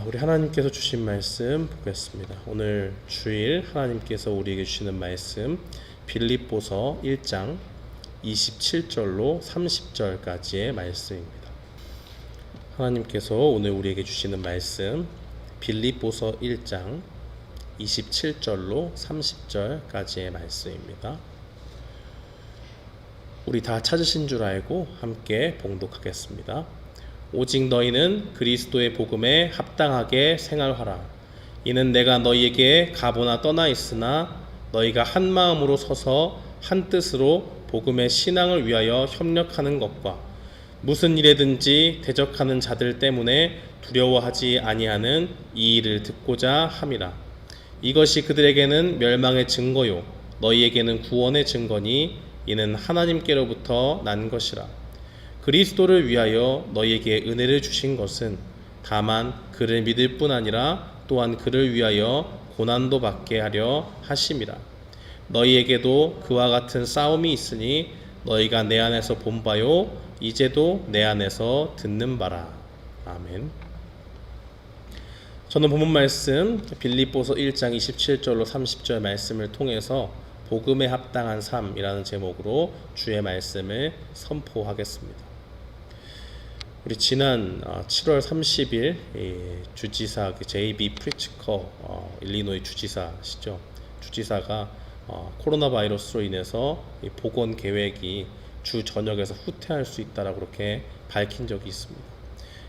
우리 하나님께서 주신 말씀 보겠습니다. 오늘 주일 하나님께서 우리에게 주시는 말씀 빌립보서 1장 27절로 30절까지의 말씀입니다. 하나님께서 오늘 우리에게 주시는 말씀 빌립보서 1장 27절로 30절까지의 말씀입니다. 우리 다 찾으신 줄 알고 함께 봉독하겠습니다. 오직 너희는 그리스도의 복음에 합당하게 생활하라. 이는 내가 너희에게 가보나 떠나 있으나 너희가 한 마음으로 서서 한 뜻으로 복음의 신앙을 위하여 협력하는 것과 무슨 일에든지 대적하는 자들 때문에 두려워하지 아니하는 이 일을 듣고자 함이라. 이것이 그들에게는 멸망의 증거요 너희에게는 구원의 증거니 이는 하나님께로부터 난 것이라. 그리스도를 위하여 너희에게 은혜를 주신 것은 다만 그를 믿을 뿐 아니라 또한 그를 위하여 고난도 받게 하려 하심이라. 너희에게도 그와 같은 싸움이 있으니 너희가 내 안에서 본 바요 이제도 내 안에서 듣는 바라. 아멘. 저는 본문 말씀 빌립보서 1장 27절로 30절 말씀을 통해서 복음에 합당한 삶이라는 제목으로 주의 말씀을 선포하겠습니다. 우리 지난 7월 30일 주지사 JB 프리츠커 일리노이 주지사시죠. 주지사가 코로나 바이러스로 인해서 복원 계획이 주 전역에서 후퇴할 수 있다라고 그렇게 밝힌 적이 있습니다.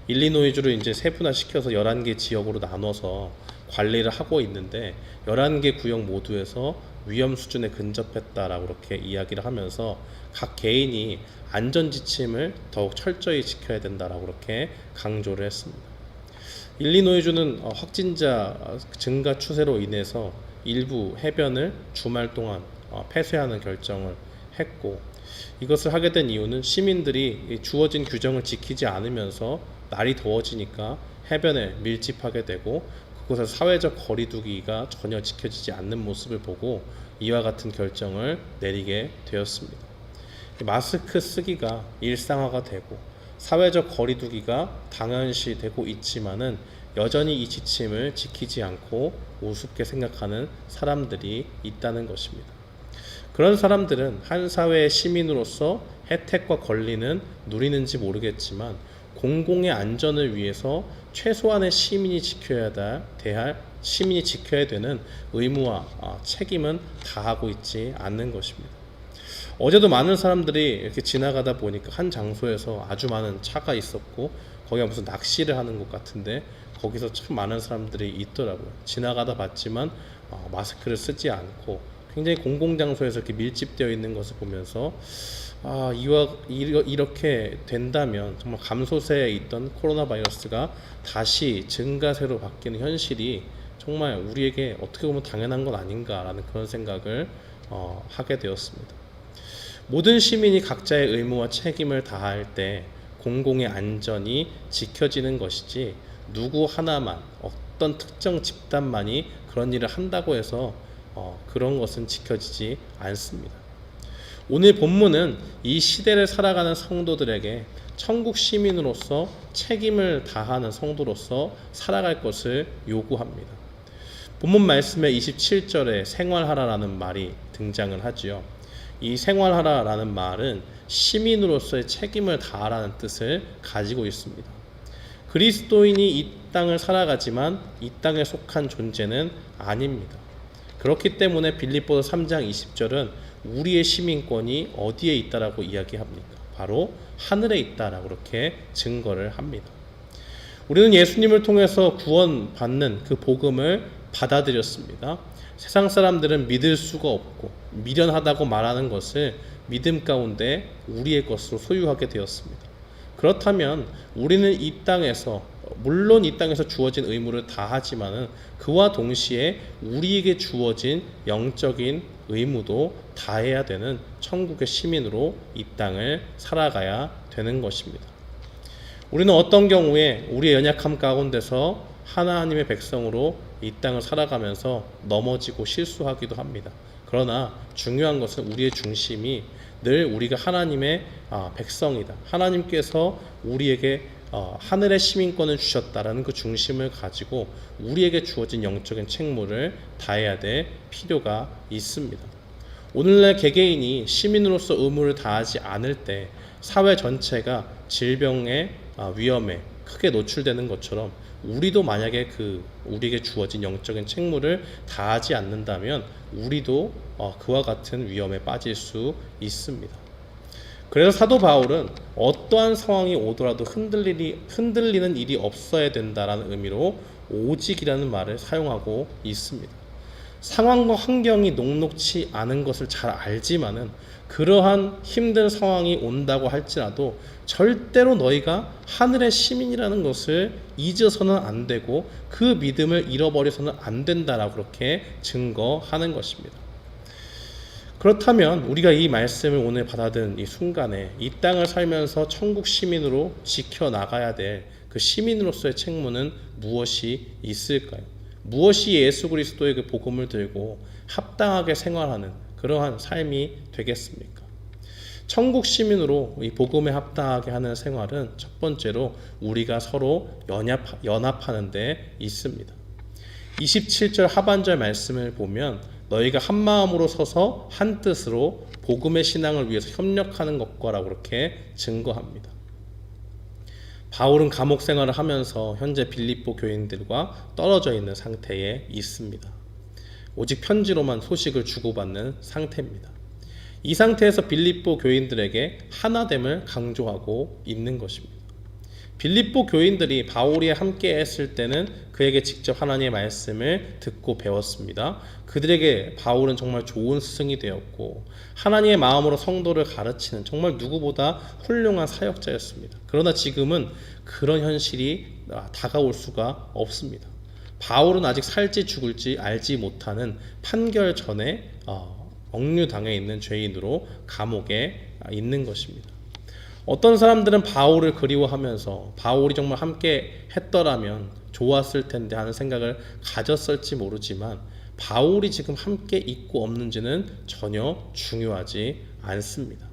일리노이주를 이제 세분화시켜서 11개 지역으로 나눠서 관리를 하고 있는데 11개 구역 모두에서 위험 수준에 근접했다라고 그렇게 이야기를 하면서 각 개인이 안전 지침을 더욱 철저히 지켜야 된다라고 그렇게 강조를 했습니다. 일리노이주는 확진자 증가 추세로 인해서 일부 해변을 주말 동안 폐쇄하는 결정을 했고, 이것을 하게 된 이유는 시민들이 주어진 규정을 지키지 않으면서 날이 더워지니까 해변에 밀집하게 되고 그곳에서 사회적 거리두기가 전혀 지켜지지 않는 모습을 보고 이와 같은 결정을 내리게 되었습니다. 마스크 쓰기가 일상화가 되고 사회적 거리두기가 당연시되고 있지만은 여전히 이 지침을 지키지 않고 우습게 생각하는 사람들이 있다는 것입니다. 그런 사람들은 한 사회의 시민으로서 혜택과 권리는 누리는지 모르겠지만 공공의 안전을 위해서 최소한의 시민이 지켜야 되는 의무와 책임은 다하고 있지 않는 것입니다. 어제도 많은 사람들이 이렇게 지나가다 보니까 한 장소에서 아주 많은 차가 있었고 거기가 무슨 낚시를 하는 것 같은데 거기서 참 많은 사람들이 있더라고요. 지나가다 봤지만 마스크를 쓰지 않고 굉장히 공공장소에서 이렇게 밀집되어 있는 것을 보면서 이렇게 된다면 정말 감소세에 있던 코로나 바이러스가 다시 증가세로 바뀌는 현실이 정말 우리에게 어떻게 보면 당연한 건 아닌가라는 그런 생각을 하게 되었습니다. 모든 시민이 각자의 의무와 책임을 다할 때 공공의 안전이 지켜지는 것이지 누구 하나만 어떤 특정 집단만이 그런 일을 한다고 해서 그런 것은 지켜지지 않습니다. 오늘 본문은 이 시대를 살아가는 성도들에게 천국 시민으로서 책임을 다하는 성도로서 살아갈 것을 요구합니다. 본문 말씀의 27절에 생활하라라는 말이 등장을 하지요. 이 생활하라라는 말은 시민으로서의 책임을 다하라는 뜻을 가지고 있습니다. 그리스도인이 이 땅을 살아가지만 이 땅에 속한 존재는 아닙니다. 그렇기 때문에 빌립보서 3장 20절은 우리의 시민권이 어디에 있다라고 이야기합니까? 바로 하늘에 있다라고 그렇게 증거를 합니다. 우리는 예수님을 통해서 구원받는 그 복음을 받아들였습니다. 세상 사람들은 믿을 수가 없고 미련하다고 말하는 것을 믿음 가운데 우리의 것으로 소유하게 되었습니다. 그렇다면 우리는 이 땅에서 물론 이 땅에서 주어진 의무를 다하지만은 그와 동시에 우리에게 주어진 영적인 의무도 다해야 되는 천국의 시민으로 이 땅을 살아가야 되는 것입니다. 우리는 어떤 경우에 우리의 연약함 가운데서 하나님의 백성으로 이 땅을 살아가면서 넘어지고 실수하기도 합니다. 그러나 중요한 것은 우리의 중심이 늘 우리가 하나님의 백성이다. 하나님께서 우리에게 하늘의 시민권을 주셨다라는 그 중심을 가지고 우리에게 주어진 영적인 책무를 다해야 될 필요가 있습니다. 오늘날 개개인이 시민으로서 의무를 다하지 않을 때 사회 전체가 질병의 위험에 크게 노출되는 것처럼 우리도 만약에 우리에게 주어진 영적인 책무를 다하지 않는다면 우리도 그와 같은 위험에 빠질 수 있습니다. 그래서 사도 바울은 어떠한 상황이 오더라도 흔들리는 일이 없어야 된다라는 의미로 오직이라는 말을 사용하고 있습니다. 상황과 환경이 녹록치 않은 것을 잘 알지만은 그러한 힘든 상황이 온다고 할지라도 절대로 너희가 하늘의 시민이라는 것을 잊어서는 안 되고 그 믿음을 잃어버려서는 안 된다라고 그렇게 증거하는 것입니다. 그렇다면 우리가 이 말씀을 오늘 받아든 이 순간에 이 땅을 살면서 천국 시민으로 지켜나가야 될 그 시민으로서의 책무는 무엇이 있을까요? 무엇이 예수 그리스도의 그 복음을 들고 합당하게 생활하는 그러한 삶이 되겠습니까? 천국 시민으로 이 복음에 합당하게 하는 생활은 첫 번째로 우리가 서로 연합하는 데 있습니다. 27절 하반절 말씀을 보면 너희가 한 마음으로 서서 한 뜻으로 복음의 신앙을 위해서 협력하는 것과라고 그렇게 증거합니다. 바울은 감옥 생활을 하면서 현재 빌립보 교인들과 떨어져 있는 상태에 있습니다. 오직 편지로만 소식을 주고받는 상태입니다. 이 상태에서 빌립보 교인들에게 하나됨을 강조하고 있는 것입니다. 빌립보 교인들이 바울이 함께 했을 때는 그에게 직접 하나님의 말씀을 듣고 배웠습니다. 그들에게 바울은 정말 좋은 스승이 되었고 하나님의 마음으로 성도를 가르치는 정말 누구보다 훌륭한 사역자였습니다. 그러나 지금은 그런 현실이 다가올 수가 없습니다. 바울은 아직 살지 죽을지 알지 못하는 판결 전에 억류당해 있는 죄인으로 감옥에 있는 것입니다. 어떤 사람들은 바울을 그리워하면서 바울이 정말 함께 했더라면 좋았을 텐데 하는 생각을 가졌을지 모르지만 바울이 지금 함께 있고 없는지는 전혀 중요하지 않습니다.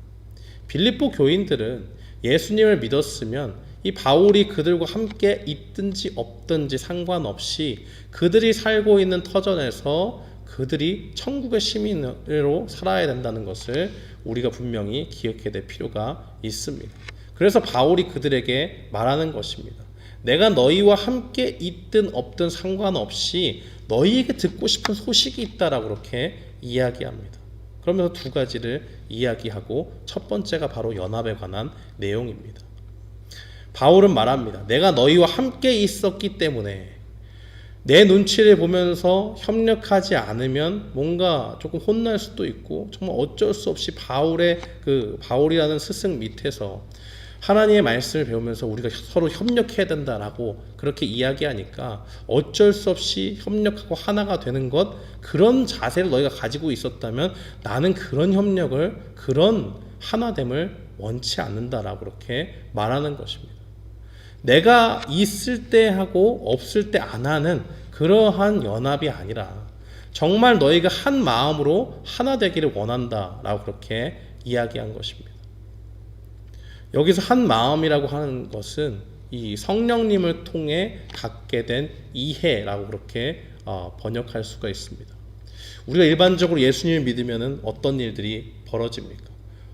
빌립보 교인들은 예수님을 믿었으면 이 바울이 그들과 함께 있든지 없든지 상관없이 그들이 살고 있는 터전에서 그들이 천국의 시민으로 살아야 된다는 것을 우리가 분명히 기억해야 될 필요가 있습니다. 그래서 바울이 그들에게 말하는 것입니다. 내가 너희와 함께 있든 없든 상관없이 너희에게 듣고 싶은 소식이 있다라고 그렇게 이야기합니다. 그러면서 두 가지를 이야기하고 첫 번째가 바로 연합에 관한 내용입니다. 바울은 말합니다. 내가 너희와 함께 있었기 때문에 내 눈치를 보면서 협력하지 않으면 뭔가 조금 혼날 수도 있고 정말 어쩔 수 없이 바울이라는 스승 밑에서 하나님의 말씀을 배우면서 우리가 서로 협력해야 된다라고 그렇게 이야기하니까 어쩔 수 없이 협력하고 하나가 되는 것, 그런 자세를 너희가 가지고 있었다면 나는 그런 협력을, 그런 하나됨을 원치 않는다라고 그렇게 말하는 것입니다. 내가 있을 때 하고 없을 때 안 하는 그러한 연합이 아니라 정말 너희가 한 마음으로 하나 되기를 원한다라고 그렇게 이야기한 것입니다. 여기서 한 마음이라고 하는 것은 이 성령님을 통해 갖게 된 이해라고 그렇게 번역할 수가 있습니다. 우리가 일반적으로 예수님을 믿으면 어떤 일들이 벌어집니까?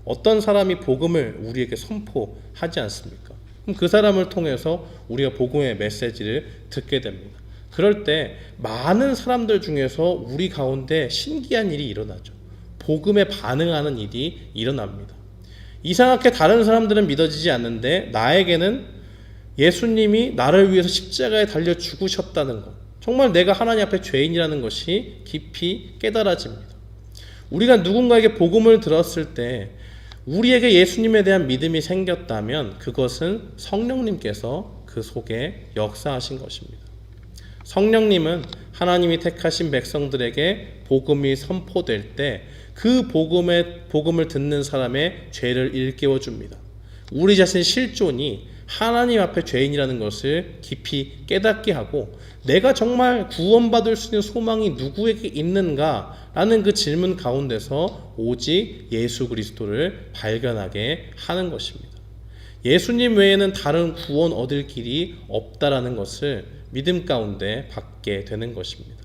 어떤 사람이 복음을 우리에게 선포하지 않습니까? 그럼 그 사람을 통해서 우리가 복음의 메시지를 듣게 됩니다. 그럴 때 많은 사람들 중에서 우리 가운데 신기한 일이 일어나죠. 복음에 반응하는 일이 일어납니다. 이상하게 다른 사람들은 믿어지지 않는데 나에게는 예수님이 나를 위해서 십자가에 달려 죽으셨다는 것, 정말 내가 하나님 앞에 죄인이라는 것이 깊이 깨달아집니다. 우리가 누군가에게 복음을 들었을 때 우리에게 예수님에 대한 믿음이 생겼다면 그것은 성령님께서 그 속에 역사하신 것입니다. 성령님은 하나님이 택하신 백성들에게 복음이 선포될 때 그 복음을 듣는 사람의 죄를 일깨워 줍니다. 우리 자신의 실존이 하나님 앞에 죄인이라는 것을 깊이 깨닫게 하고 내가 정말 구원받을 수 있는 소망이 누구에게 있는가 라는 그 질문 가운데서 오직 예수 그리스도를 발견하게 하는 것입니다. 예수님 외에는 다른 구원 얻을 길이 없다라는 것을 믿음 가운데 받게 되는 것입니다.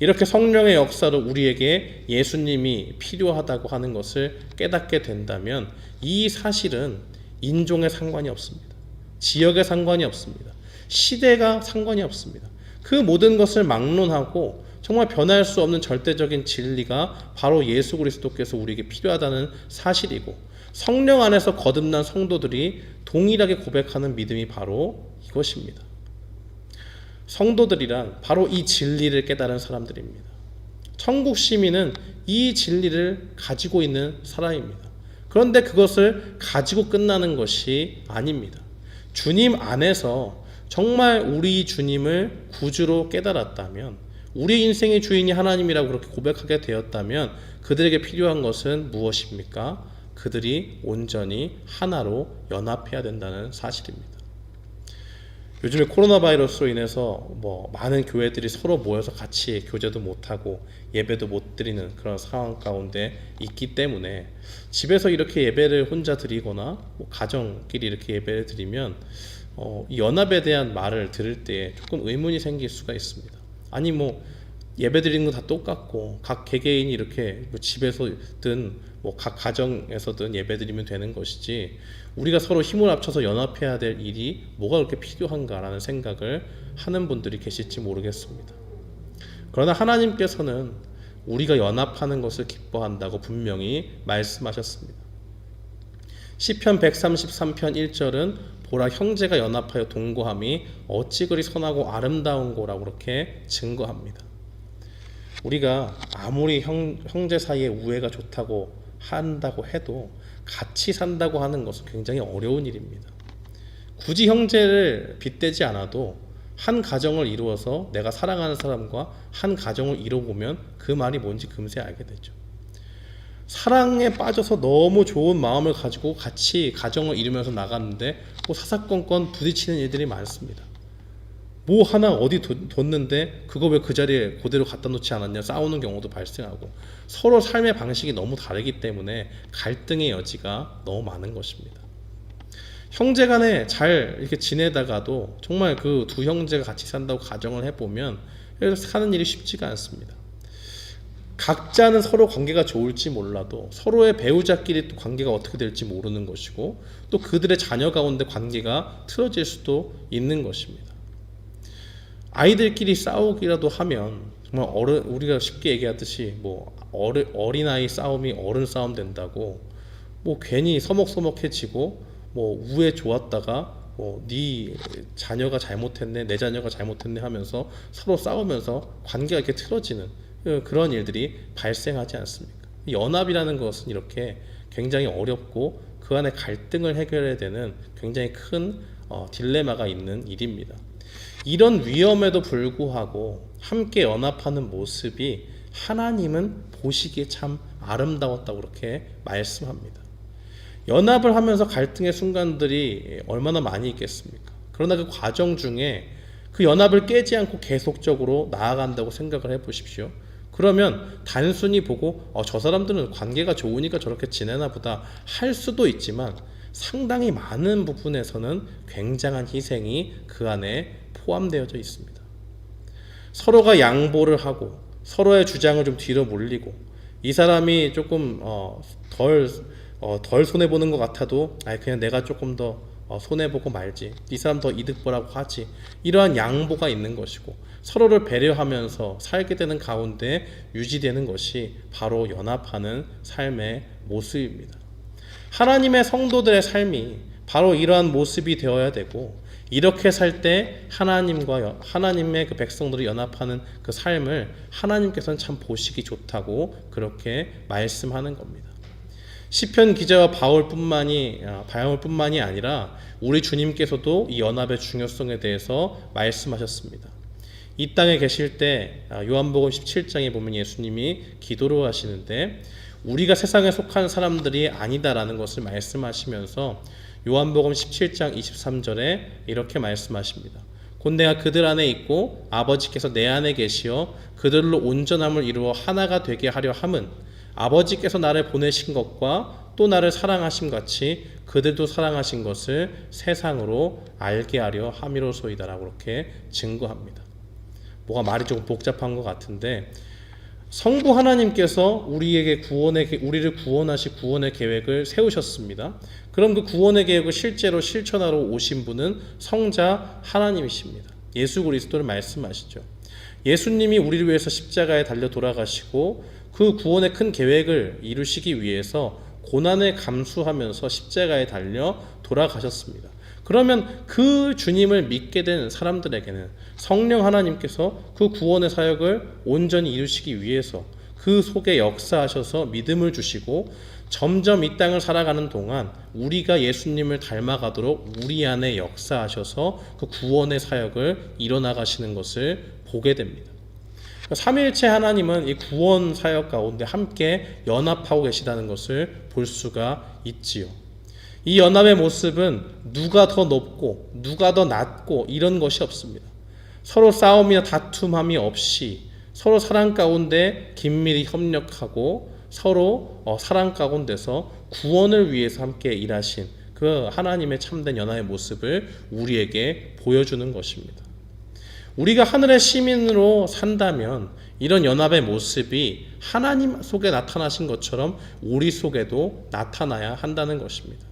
이렇게 성령의 역사로 우리에게 예수님이 필요하다고 하는 것을 깨닫게 된다면 이 사실은 인종에 상관이 없습니다. 지역에 상관이 없습니다. 시대가 상관이 없습니다. 그 모든 것을 막론하고 정말 변할 수 없는 절대적인 진리가 바로 예수 그리스도께서 우리에게 필요하다는 사실이고, 성령 안에서 거듭난 성도들이 동일하게 고백하는 믿음이 바로 이것입니다. 성도들이란 바로 이 진리를 깨달은 사람들입니다. 천국 시민은 이 진리를 가지고 있는 사람입니다. 그런데 그것을 가지고 끝나는 것이 아닙니다. 주님 안에서 정말 우리 주님을 구주로 깨달았다면, 우리 인생의 주인이 하나님이라고 그렇게 고백하게 되었다면 그들에게 필요한 것은 무엇입니까? 그들이 온전히 하나로 연합해야 된다는 사실입니다. 요즘에 코로나 바이러스로 인해서 많은 교회들이 서로 모여서 같이 교제도 못하고 예배도 못 드리는 그런 상황 가운데 있기 때문에 집에서 이렇게 예배를 혼자 드리거나 가정끼리 이렇게 예배를 드리면 이 연합에 대한 말을 들을 때 조금 의문이 생길 수가 있습니다. 아니 예배 드리는 거 다 똑같고 각 개개인이 이렇게 집에서든 각 가정에서든 예배 드리면 되는 것이지 우리가 서로 힘을 합쳐서 연합해야 될 일이 뭐가 그렇게 필요한가라는 생각을 하는 분들이 계실지 모르겠습니다. 그러나 하나님께서는 우리가 연합하는 것을 기뻐한다고 분명히 말씀하셨습니다. 시편 133편 1절은 보라 형제가 연합하여 동거함이 어찌 그리 선하고 아름다운고라고 그렇게 증거합니다. 우리가 아무리 형제 사이에 우애가 좋다고 한다고 해도 같이 산다고 하는 것은 굉장히 어려운 일입니다. 굳이 형제를 빗대지 않아도 한 가정을 이루어서 내가 사랑하는 사람과 한 가정을 이뤄보면 그 말이 뭔지 금세 알게 되죠. 사랑에 빠져서 너무 좋은 마음을 가지고 같이 가정을 이루면서 나갔는데 사사건건 부딪히는 일들이 많습니다. 하나 어디 뒀는데 그거 왜 그 자리에 그대로 갖다 놓지 않았냐 싸우는 경우도 발생하고, 서로 삶의 방식이 너무 다르기 때문에 갈등의 여지가 너무 많은 것입니다. 형제 간에 잘 이렇게 지내다가도 정말 그 두 형제가 같이 산다고 가정을 해보면 사는 일이 쉽지가 않습니다. 각자는 서로 관계가 좋을지 몰라도 서로의 배우자끼리 또 관계가 어떻게 될지 모르는 것이고, 또 그들의 자녀 가운데 관계가 틀어질 수도 있는 것입니다. 아이들끼리 싸우기라도 하면 정말 우리가 쉽게 얘기하듯이 어린아이 싸움이 어른 싸움 된다고 괜히 서먹서먹해지고 우애 좋았다가 네 자녀가 잘못했네 내 자녀가 잘못했네 하면서 서로 싸우면서 관계가 이렇게 틀어지는 그런 일들이 발생하지 않습니까? 연합이라는 것은 이렇게 굉장히 어렵고 그 안에 갈등을 해결해야 되는 굉장히 큰 딜레마가 있는 일입니다. 이런 위험에도 불구하고 함께 연합하는 모습이 하나님은 보시기에 참 아름다웠다고 그렇게 말씀합니다. 연합을 하면서 갈등의 순간들이 얼마나 많이 있겠습니까? 그러나 그 과정 중에 그 연합을 깨지 않고 계속적으로 나아간다고 생각을 해보십시오. 그러면 단순히 보고 저 사람들은 관계가 좋으니까 저렇게 지내나 보다 할 수도 있지만, 상당히 많은 부분에서는 굉장한 희생이 그 안에 포함되어져 있습니다. 서로가 양보를 하고 서로의 주장을 좀 뒤로 물리고, 이 사람이 조금 덜 손해보는 것 같아도 그냥 내가 조금 더 손해보고 말지, 이 사람 더 이득 보라고 하지, 이러한 양보가 있는 것이고 서로를 배려하면서 살게 되는 가운데 유지되는 것이 바로 연합하는 삶의 모습입니다. 하나님의 성도들의 삶이 바로 이러한 모습이 되어야 되고, 이렇게 살 때 하나님의 그 백성들이 연합하는 그 삶을 하나님께서는 참 보시기 좋다고 그렇게 말씀하는 겁니다. 시편 기자와 바울뿐만이 아니라 우리 주님께서도 이 연합의 중요성에 대해서 말씀하셨습니다. 이 땅에 계실 때 요한복음 17장에 보면 예수님이 기도를 하시는데 우리가 세상에 속한 사람들이 아니다라는 것을 말씀하시면서 요한복음 17장 23절에 이렇게 말씀하십니다. 곧 내가 그들 안에 있고 아버지께서 내 안에 계시어 그들로 온전함을 이루어 하나가 되게 하려 함은 아버지께서 나를 보내신 것과 또 나를 사랑하심 같이 그들도 사랑하신 것을 세상으로 알게 하려 함이로소이다라고 그렇게 증거합니다. 뭐가 말이 조금 복잡한 것 같은데, 성부 하나님께서 우리를 구원하실 구원의 계획을 세우셨습니다. 그럼 그 구원의 계획을 실제로 실천하러 오신 분은 성자 하나님이십니다. 예수 그리스도를 말씀하시죠. 예수님이 우리를 위해서 십자가에 달려 돌아가시고 그 구원의 큰 계획을 이루시기 위해서 고난을 감수하면서 십자가에 달려 돌아가셨습니다. 그러면 그 주님을 믿게 된 사람들에게는 성령 하나님께서 그 구원의 사역을 온전히 이루시기 위해서 그 속에 역사하셔서 믿음을 주시고, 점점 이 땅을 살아가는 동안 우리가 예수님을 닮아가도록 우리 안에 역사하셔서 그 구원의 사역을 이뤄나가시는 것을 보게 됩니다. 삼위일체 하나님은 이 구원 사역 가운데 함께 연합하고 계시다는 것을 볼 수가 있지요. 이 연합의 모습은 누가 더 높고 누가 더 낮고 이런 것이 없습니다. 서로 싸움이나 다툼함이 없이 서로 사랑 가운데 긴밀히 협력하고 서로 사랑 가운데서 구원을 위해서 함께 일하신 그 하나님의 참된 연합의 모습을 우리에게 보여주는 것입니다. 우리가 하늘의 시민으로 산다면 이런 연합의 모습이 하나님 속에 나타나신 것처럼 우리 속에도 나타나야 한다는 것입니다.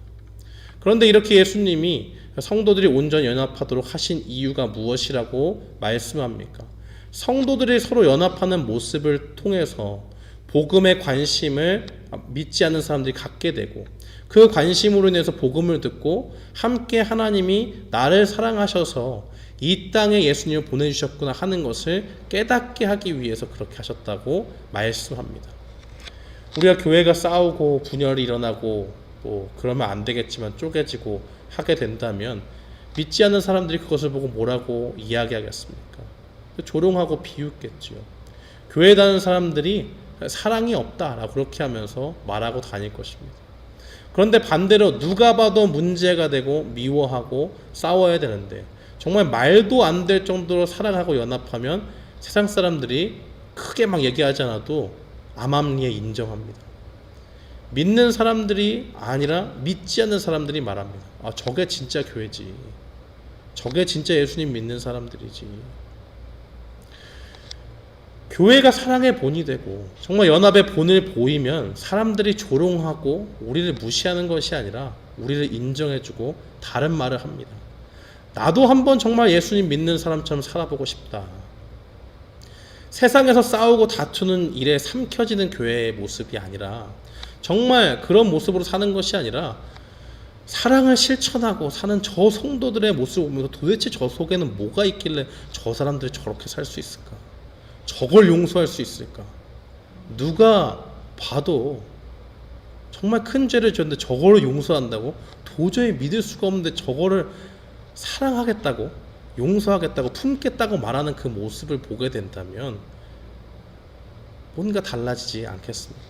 그런데 이렇게 예수님이 성도들이 온전히 연합하도록 하신 이유가 무엇이라고 말씀합니까? 성도들이 서로 연합하는 모습을 통해서 복음의 관심을 믿지 않는 사람들이 갖게 되고, 그 관심으로 인해서 복음을 듣고 함께 하나님이 나를 사랑하셔서 이 땅에 예수님을 보내주셨구나 하는 것을 깨닫게 하기 위해서 그렇게 하셨다고 말씀합니다. 우리가 교회가 싸우고 분열이 일어나고 그러면 안 되겠지만 쪼개지고 하게 된다면 믿지 않는 사람들이 그것을 보고 뭐라고 이야기하겠습니까? 조롱하고 비웃겠지요. 교회에 다니는 사람들이 사랑이 없다라고 그렇게 하면서 말하고 다닐 것입니다. 그런데 반대로 누가 봐도 문제가 되고 미워하고 싸워야 되는데 정말 말도 안 될 정도로 사랑하고 연합하면 세상 사람들이 크게 막 얘기하지 않아도 암암리에 인정합니다. 믿는 사람들이 아니라 믿지 않는 사람들이 말합니다. 저게 진짜 교회지. 저게 진짜 예수님 믿는 사람들이지. 교회가 사랑의 본이 되고 정말 연합의 본을 보이면 사람들이 조롱하고 우리를 무시하는 것이 아니라 우리를 인정해주고 다른 말을 합니다. 나도 한번 정말 예수님 믿는 사람처럼 살아보고 싶다. 세상에서 싸우고 다투는 일에 삼켜지는 교회의 모습이 아니라, 정말 그런 모습으로 사는 것이 아니라 사랑을 실천하고 사는 저 성도들의 모습을 보면서 도대체 저 속에는 뭐가 있길래 저 사람들이 저렇게 살 수 있을까? 저걸 용서할 수 있을까? 누가 봐도 정말 큰 죄를 지었는데 저거를 용서한다고? 도저히 믿을 수가 없는데 저거를 사랑하겠다고, 용서하겠다고, 품겠다고 말하는 그 모습을 보게 된다면 뭔가 달라지지 않겠습니까?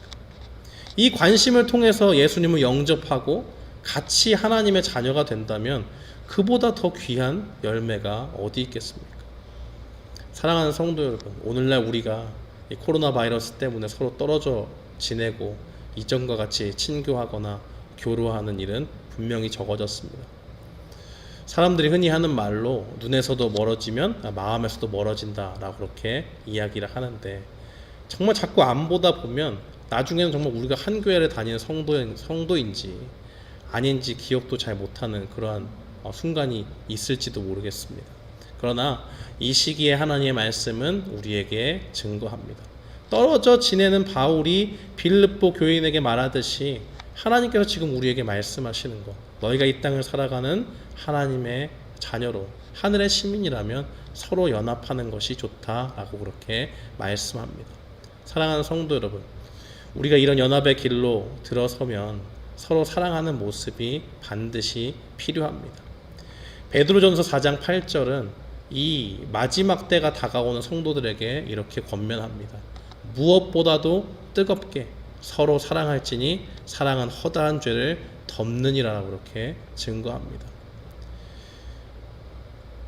이 관심을 통해서 예수님을 영접하고 같이 하나님의 자녀가 된다면 그보다 더 귀한 열매가 어디 있겠습니까? 사랑하는 성도 여러분, 오늘날 우리가 이 코로나 바이러스 때문에 서로 떨어져 지내고 이전과 같이 친교하거나 교류하는 일은 분명히 적어졌습니다. 사람들이 흔히 하는 말로 눈에서도 멀어지면 마음에서도 멀어진다라고 그렇게 이야기를 하는데, 정말 자꾸 안 보다 보면 나중에는 정말 우리가 한 교회를 다니는 성도인지 아닌지 기억도 잘 못하는 그러한 순간이 있을지도 모르겠습니다. 그러나 이 시기에 하나님의 말씀은 우리에게 증거합니다. 떨어져 지내는 바울이 빌립보 교인에게 말하듯이 하나님께서 지금 우리에게 말씀하시는 것, 너희가 이 땅을 살아가는 하나님의 자녀로 하늘의 시민이라면 서로 연합하는 것이 좋다라고 그렇게 말씀합니다. 사랑하는 성도 여러분, 우리가 이런 연합의 길로 들어서면 서로 사랑하는 모습이 반드시 필요합니다. 베드로전서 4장 8절은 이 마지막 때가 다가오는 성도들에게 이렇게 권면합니다. 무엇보다도 뜨겁게 서로 사랑할지니 사랑은 허다한 죄를 덮느니라라고 그렇게 증거합니다.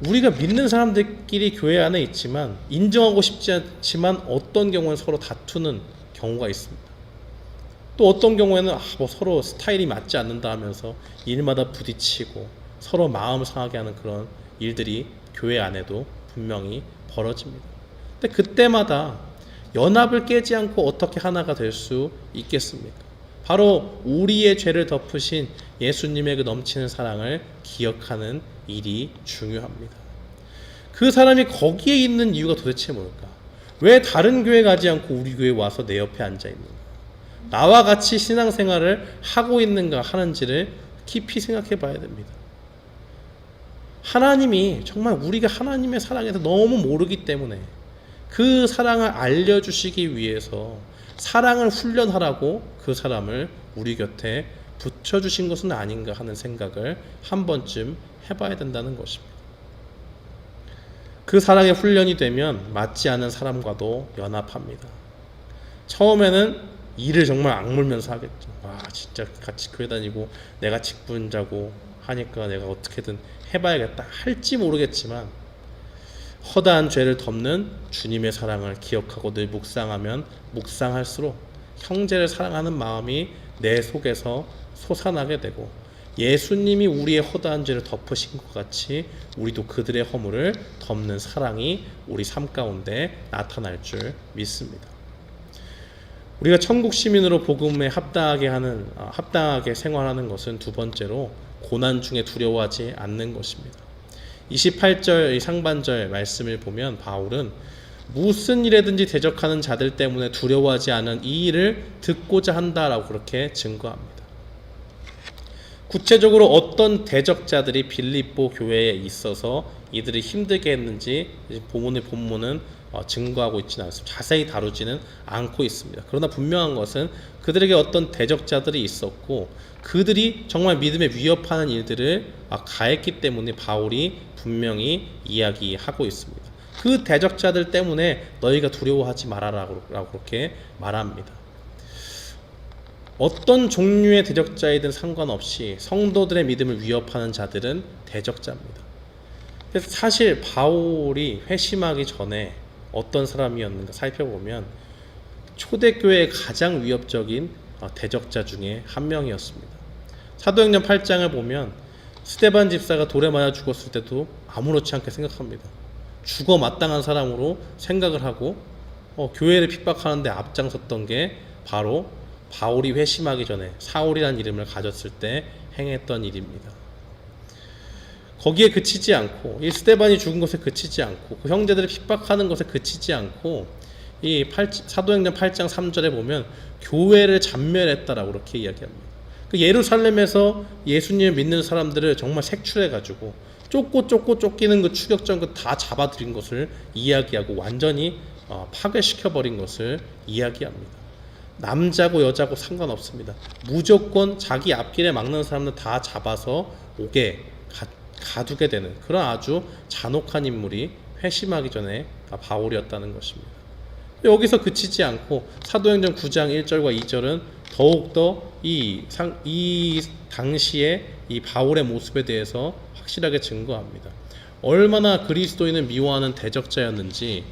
우리가 믿는 사람들끼리 교회 안에 있지만 인정하고 싶지 않지만 어떤 경우는 서로 다투는 경우가 있습니다. 또 어떤 경우에는 뭐 서로 스타일이 맞지 않는다 하면서 일마다 부딪히고 서로 마음 상하게 하는 그런 일들이 교회 안에도 분명히 벌어집니다. 근데 그때마다 연합을 깨지 않고 어떻게 하나가 될 수 있겠습니까? 바로 우리의 죄를 덮으신 예수님의 그 넘치는 사랑을 기억하는 일이 중요합니다. 그 사람이 거기에 있는 이유가 도대체 뭘까? 왜 다른 교회 가지 않고 우리 교회에 와서 내 옆에 앉아 있는가? 나와 같이 신앙생활을 하고 있는가 하는지를 깊이 생각해 봐야 됩니다. 하나님이 정말 우리가 하나님의 사랑에서 너무 모르기 때문에 그 사랑을 알려주시기 위해서 사랑을 훈련하라고 그 사람을 우리 곁에 붙여주신 것은 아닌가 하는 생각을 한 번쯤 해봐야 된다는 것입니다. 그 사랑의 훈련이 되면 맞지 않은 사람과도 연합합니다. 처음에는 일을 정말 악물면서 하겠죠. 진짜 같이 교회 다니고 내가 직분자고 하니까 내가 어떻게든 해봐야겠다 할지 모르겠지만 허다한 죄를 덮는 주님의 사랑을 기억하고 늘 묵상하면 묵상할수록 형제를 사랑하는 마음이 내 속에서 솟아나게 되고 예수님이 우리의 허다한 죄를 덮으신 것 같이 우리도 그들의 허물을 덮는 사랑이 우리 삶 가운데 나타날 줄 믿습니다. 우리가 천국 시민으로 복음에 합당하게 생활하는 것은 두 번째로 고난 중에 두려워하지 않는 것입니다. 28절 상반절 말씀을 보면 바울은 무슨 일에든지 대적하는 자들 때문에 두려워하지 않은 이 일을 듣고자 한다라고 그렇게 증거합니다. 구체적으로 어떤 대적자들이 빌립보 교회에 있어서 이들이 힘들게 했는지 본문은 증거하고 있지는 않습니다. 자세히 다루지는 않고 있습니다. 그러나 분명한 것은 그들에게 어떤 대적자들이 있었고 그들이 정말 믿음에 위협하는 일들을 가했기 때문에 바울이 분명히 이야기하고 있습니다. 그 대적자들 때문에 너희가 두려워하지 말아라고 그렇게 말합니다. 어떤 종류의 대적자이든 상관없이 성도들의 믿음을 위협하는 자들은 대적자입니다. 그래서 사실 바울이 회심하기 전에 어떤 사람이었는가 살펴보면 초대교회의 가장 위협적인 대적자 중에 한 명이었습니다. 사도행전 8장을 보면 스데반 집사가 돌에 맞아 죽었을 때도 아무렇지 않게 생각합니다. 죽어 마땅한 사람으로 생각을 하고 교회를 핍박하는데 앞장섰던 게 바로 바울이 회심하기 전에 사울이라는 이름을 가졌을 때 행했던 일입니다. 거기에 그치지 않고 이 스데반이 죽은 것에 그치지 않고 그 형제들을 핍박하는 것에 그치지 않고 이 사도행전 8장 3절에 보면 교회를 잔멸했다라고 그렇게 이야기합니다. 그 예루살렘에서 예수님을 믿는 사람들을 정말 색출해가지고 쫓기는 그 추격전 다 잡아들인 것을 이야기하고 완전히 파괴시켜버린 것을 이야기합니다. 남자고 여자고 상관없습니다. 무조건 자기 앞길에 막는 사람들 다 잡아서 오게 가두게 되는 그런 아주 잔혹한 인물이 회심하기 전에 바울이었다는 것입니다. 여기서 그치지 않고 사도행전 9장 1절과 2절은 더욱더 이 당시에 이 바울의 모습에 대해서 확실하게 증거합니다. 얼마나 그리스도인을 미워하는 대적자였는지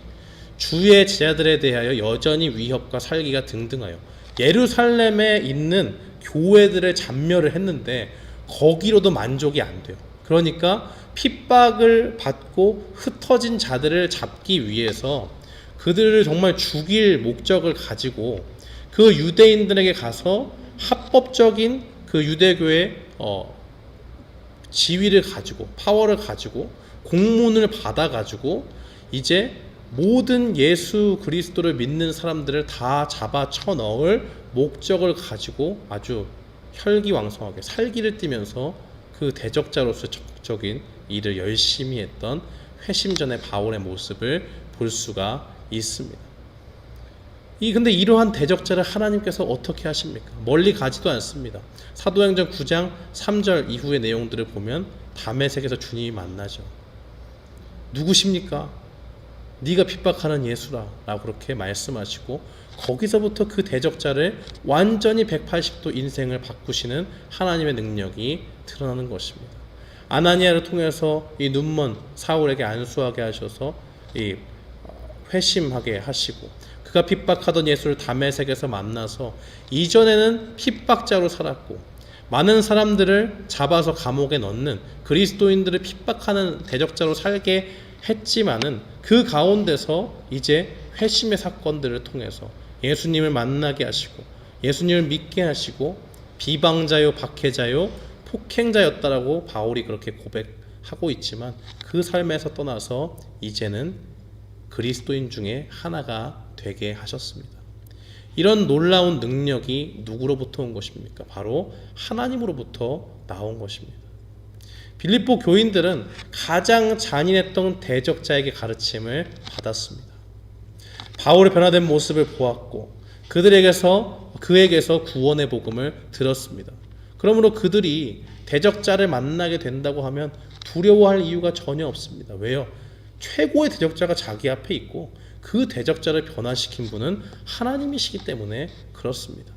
주의 제자들에 대하여 여전히 위협과 살기가 등등하여 예루살렘에 있는 교회들을 잔멸을 했는데 거기로도 만족이 안 돼요. 그러니까 핍박을 받고 흩어진 자들을 잡기 위해서 그들을 정말 죽일 목적을 가지고 그 유대인들에게 가서 합법적인 그 유대교의 지위를 가지고 파워를 가지고 공문을 받아 가지고 이제 모든 예수 그리스도를 믿는 사람들을 다 잡아 쳐넣을 목적을 가지고 아주 혈기왕성하게 살기를 띠면서 그 대적자로서 적극적인 일을 열심히 했던 회심 전의 바울의 모습을 볼 수가 있습니다. 근데 이러한 대적자를 하나님께서 어떻게 하십니까? 멀리 가지도 않습니다. 사도행전 9장 3절 이후의 내용들을 보면 다메섹에서 주님이 만나죠. 누구십니까? 네가 핍박하는 예수라 라고 그렇게 말씀하시고 거기서부터 그 대적자를 완전히 180도 인생을 바꾸시는 하나님의 능력이 드러나는 것입니다. 아나니아를 통해서 이 눈먼 사울에게 안수하게 하셔서 이 회심하게 하시고 그가 핍박하던 예수를 다메섹에서 만나서 이전에는 핍박자로 살았고 많은 사람들을 잡아서 감옥에 넣는 그리스도인들을 핍박하는 대적자로 살게 했지만은 그 가운데서 이제 회심의 사건들을 통해서 예수님을 만나게 하시고 예수님을 믿게 하시고 비방자요 박해자요 폭행자였다라고 바울이 그렇게 고백하고 있지만 그 삶에서 떠나서 이제는 그리스도인 중에 하나가 되게 하셨습니다. 이런 놀라운 능력이 누구로부터 온 것입니까? 바로 하나님으로부터 나온 것입니다. 빌립보 교인들은 가장 잔인했던 대적자에게 가르침을 받았습니다. 바울의 변화된 모습을 보았고 그에게서 구원의 복음을 들었습니다. 그러므로 그들이 대적자를 만나게 된다고 하면 두려워할 이유가 전혀 없습니다. 왜요? 최고의 대적자가 자기 앞에 있고 그 대적자를 변화시킨 분은 하나님이시기 때문에 그렇습니다.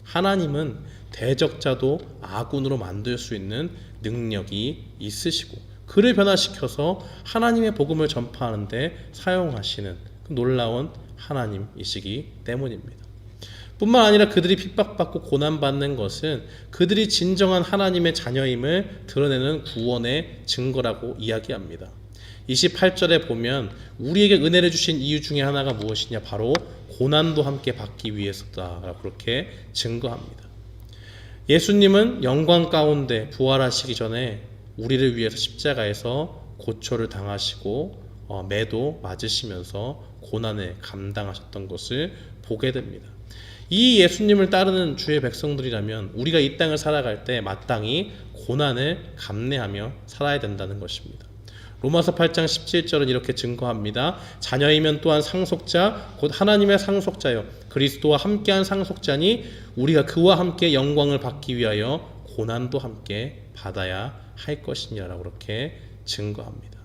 하나님은 대적자도 아군으로 만들 수 있는 능력이 있으시고 그를 변화시켜서 하나님의 복음을 전파하는 데 사용하시는 그 놀라운 하나님이시기 때문입니다. 뿐만 아니라 그들이 핍박받고 고난받는 것은 그들이 진정한 하나님의 자녀임을 드러내는 구원의 증거라고 이야기합니다. 28절에 보면 우리에게 은혜를 주신 이유 중에 하나가 무엇이냐? 바로 고난도 함께 받기 위해서다 그렇게 증거합니다. 예수님은 영광 가운데 부활하시기 전에 우리를 위해서 십자가에서 고초를 당하시고 매도 맞으시면서 고난을 감당하셨던 것을 보게 됩니다. 이 예수님을 따르는 주의 백성들이라면 우리가 이 땅을 살아갈 때 마땅히 고난을 감내하며 살아야 된다는 것입니다. 로마서 8장 17절은 이렇게 증거합니다. 자녀이면 또한 상속자 곧 하나님의 상속자요 그리스도와 함께한 상속자니 우리가 그와 함께 영광을 받기 위하여 고난도 함께 받아야 할 것이니라고 그렇게 증거합니다.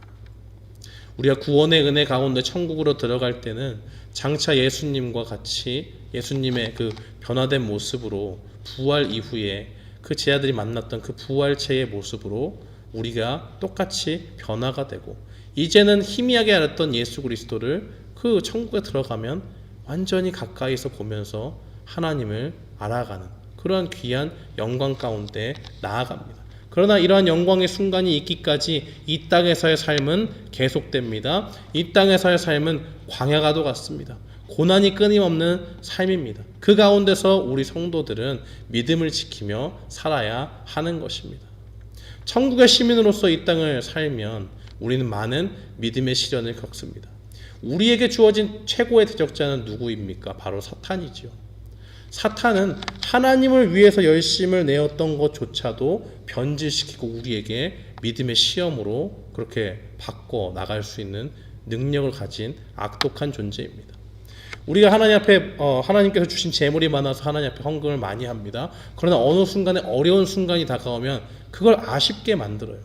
우리가 구원의 은혜 가운데 천국으로 들어갈 때는 장차 예수님과 같이 예수님의 그 변화된 모습으로 부활 이후에 그 제자들이 만났던 그 부활체의 모습으로 우리가 똑같이 변화가 되고 이제는 희미하게 알았던 예수 그리스도를 그 천국에 들어가면 완전히 가까이서 보면서 하나님을 알아가는 그러한 귀한 영광 가운데 나아갑니다. 그러나 이러한 영광의 순간이 있기까지 이 땅에서의 삶은 계속됩니다. 이 땅에서의 삶은 광야가도 같습니다. 고난이 끊임없는 삶입니다. 그 가운데서 우리 성도들은 믿음을 지키며 살아야 하는 것입니다. 천국의 시민으로서 이 땅을 살면 우리는 많은 믿음의 시련을 겪습니다. 우리에게 주어진 최고의 대적자는 누구입니까? 바로 사탄이죠. 사탄은 하나님을 위해서 열심을 내었던 것조차도 변질시키고 우리에게 믿음의 시험으로 그렇게 바꿔 나갈 수 있는 능력을 가진 악독한 존재입니다. 우리가 하나님 앞에 하나님께서 주신 재물이 많아서 하나님 앞에 헌금을 많이 합니다. 그러나 어느 순간에 어려운 순간이 다가오면 그걸 아쉽게 만들어요.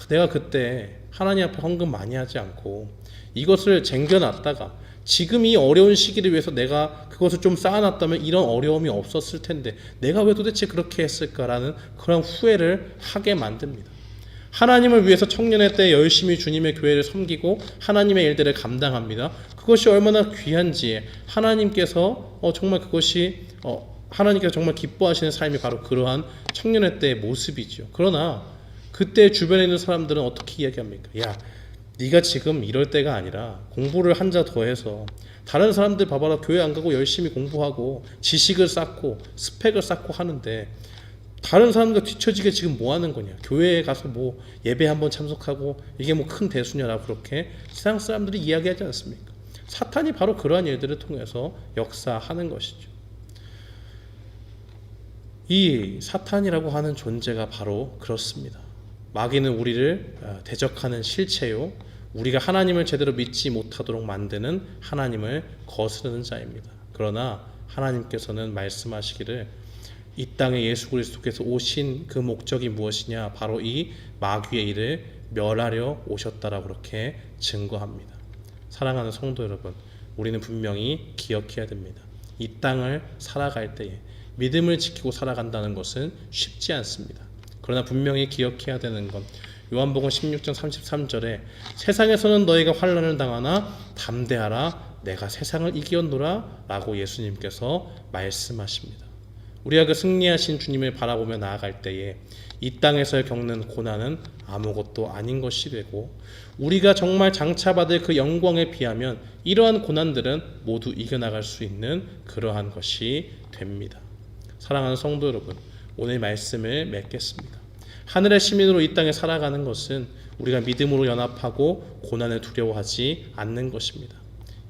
내가 그때 하나님 앞에 헌금 많이 하지 않고 이것을 쟁겨놨다가 지금 이 어려운 시기를 위해서 내가 그것을 좀 쌓아놨다면 이런 어려움이 없었을 텐데 내가 왜 도대체 그렇게 했을까라는 그런 후회를 하게 만듭니다. 하나님을 위해서 청년의 때 열심히 주님의 교회를 섬기고 하나님의 일들을 감당합니다. 그것이 얼마나 귀한지 하나님께서 정말 그것이 하나님께서 정말 기뻐하시는 삶이 바로 그러한 청년의 때의 모습이죠. 그러나 그때 주변에 있는 사람들은 어떻게 이야기합니까? 야, 네가 지금 이럴 때가 아니라 공부를 한 자 더 해서 다른 사람들 봐봐라 교회 안 가고 열심히 공부하고 지식을 쌓고 스펙을 쌓고 하는데 다른 사람들 뒤처지게 지금 뭐 하는 거냐? 교회에 가서 뭐 예배 한번 참석하고 이게 뭐 큰 대수냐라고 그렇게 세상 사람들이 이야기하지 않습니까? 사탄이 바로 그러한 일들을 통해서 역사하는 것이죠. 이 사탄이라고 하는 존재가 바로 그렇습니다. 마귀는 우리를 대적하는 실체요, 우리가 하나님을 제대로 믿지 못하도록 만드는 하나님을 거스르는 자입니다. 그러나 하나님께서는 말씀하시기를 이 땅에 예수 그리스도께서 오신 그 목적이 무엇이냐? 바로 이 마귀의 일을 멸하려 오셨다라고 그렇게 증거합니다. 사랑하는 성도 여러분, 우리는 분명히 기억해야 됩니다. 이 땅을 살아갈 때에 믿음을 지키고 살아간다는 것은 쉽지 않습니다. 그러나 분명히 기억해야 되는 건 요한복음 16장 33절에 세상에서는 너희가 환난을 당하나 담대하라 내가 세상을 이기었노라 라고 예수님께서 말씀하십니다. 우리가 그 승리하신 주님을 바라보며 나아갈 때에 이 땅에서 겪는 고난은 아무것도 아닌 것이 되고, 우리가 정말 장차받을 그 영광에 비하면 이러한 고난들은 모두 이겨나갈 수 있는 그러한 것이 됩니다. 사랑하는 성도 여러분, 오늘 말씀을 맺겠습니다. 하늘의 시민으로 이 땅에 살아가는 것은 우리가 믿음으로 연합하고 고난을 두려워하지 않는 것입니다.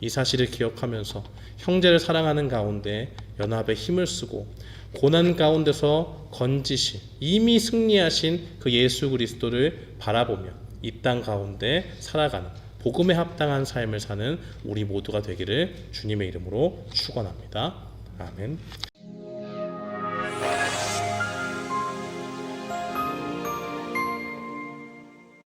이 사실을 기억하면서 형제를 사랑하는 가운데 연합에 힘을 쓰고, 고난 가운데서 건지신 이미 승리하신 그 예수 그리스도를 바라보며 이 땅 가운데 살아가는 복음에 합당한 삶을 사는 우리 모두가 되기를 주님의 이름으로 축원합니다. 아멘.